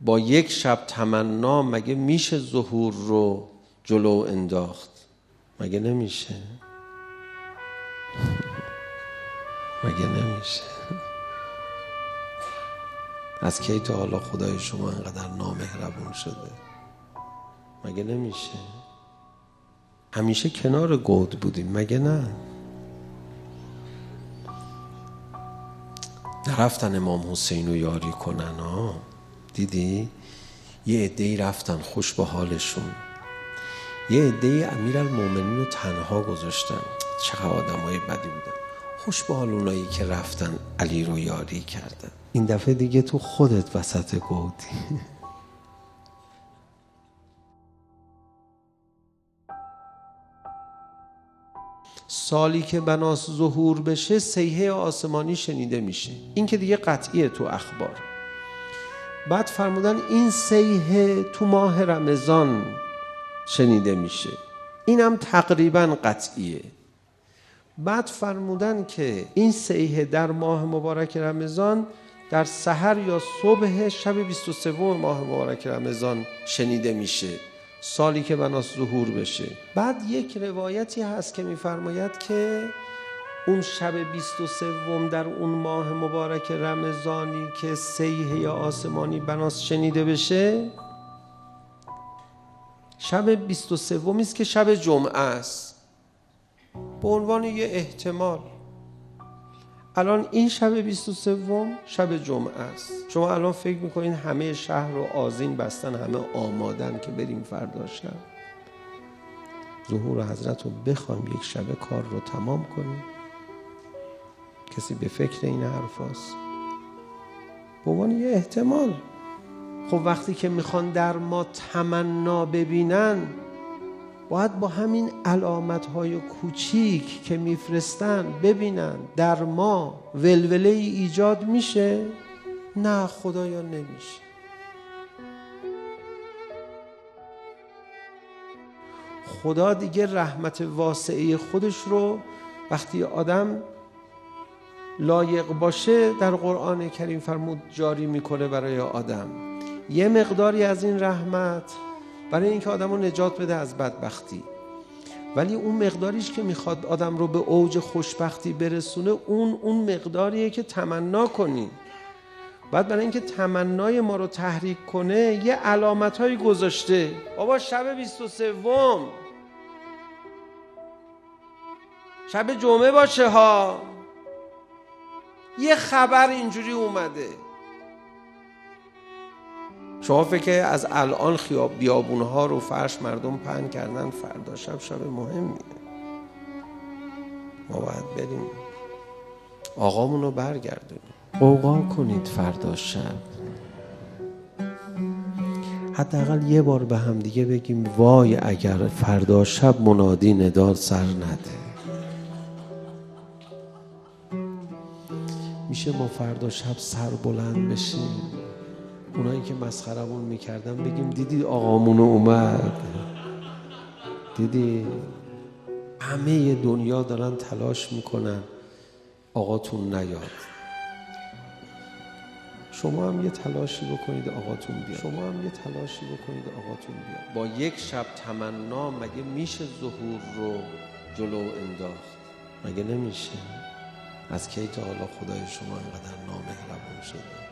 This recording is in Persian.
با یک شب تمنا مگه میشه ظهور رو جلو انداخت؟ مگه نمیشه؟ مگه نمیشه؟ از کی تا حالا خدای شما انقدر نامهربون شده؟ مگه نمیشه؟ همیشه کنار گود بودیم مگه نه؟ نرفتن امام حسین رو یاری کنن ها؟ دیدی؟ یه عده‌ای رفتن خوش به حالشون، یه عده‌ای امیرالمومنین رو تنها گذاشتن. چقدر آدمای بدی بودن. خوش به حال اونایی که رفتن علی رو یاری کردن. این دفعه دیگه تو خودت وسط گودی. سالی که بناس ظهور بشه صیحه آسمانی شنیده میشه. این که دیگه قطعیه تو اخبار. بعد فرمودن این صیحه تو ماه رمضان شنیده میشه، اینم تقریبا قطعیه. بعد فرمودن که این صیحه در ماه مبارک رمضان در سحر یا صبح شب 23 ماه مبارک رمضان شنیده میشه، سالی که بناس ظهور بشه. بعد یک روایتی هست که میفرماید که اون شب 23 در اون ماه مبارک رمضانی که صیحه آسمانی بناس شنیده بشه، شب 23 است که شب جمعه است، به عنوان یه احتمال. الان این شب 23 شب جمعه است. شما الان فکر میکنین همه شهر رو آذین بستن، همه آمادن که بریم فردا شب ظهور حضرت رو بخوایم یک شب کار رو تمام کنیم؟ کسی به فکر این حرف هست؟ به عنوان یه احتمال. خب وقتی که میخوان در ما تمنا ببینن، باید با همین علامت‌های کوچیک که میفرستن ببینن در ما ولوله ای ایجاد میشه؟ نه خدایا نمیشه. خدا دیگه رحمت واسعه خودش رو وقتی آدم لایق باشه در قرآن کریم فرمود جاری میکنه برای آدم. یه مقداری از این رحمت برای اینکه آدم رو نجات بده از بدبختی، ولی اون مقداریش که میخواد آدم رو به اوج خوشبختی برسونه اون مقداریه که تمنا کنی. بعد برای اینکه تمنای ما رو تحریک کنه یه علامت‌هایی گذاشته. بابا شب 23 شب جمعه باشه ها، یه خبر اینجوری اومده. شما فکر از الان بیابونها رو فرش مردم پهن کردن، فردا شب مهمیه. ما باید بریم آقامون رو برگردونیم. قوقا کنید فردا شب. حداقل یه بار به هم دیگه بگیم وای اگر فردا شب منادی ندا سر نده. میشه ما فردا شب سر بلند بشیم، اونایی که مسخرمون میکردن بگیم دیدی آقامون اومد، دیدی همه دنیا دارن تلاش میکنن آقاتون نیاد، شما هم یه تلاشی بکنید آقاتون بیاد، شما هم یه تلاشی بکنید آقاتون بیاد. با یک شب تمنا مگه میشه ظهور رو جلو انداخت؟ مگه نمیشه؟ از کی تا حالا خدای شما انقدر نامهربون شده؟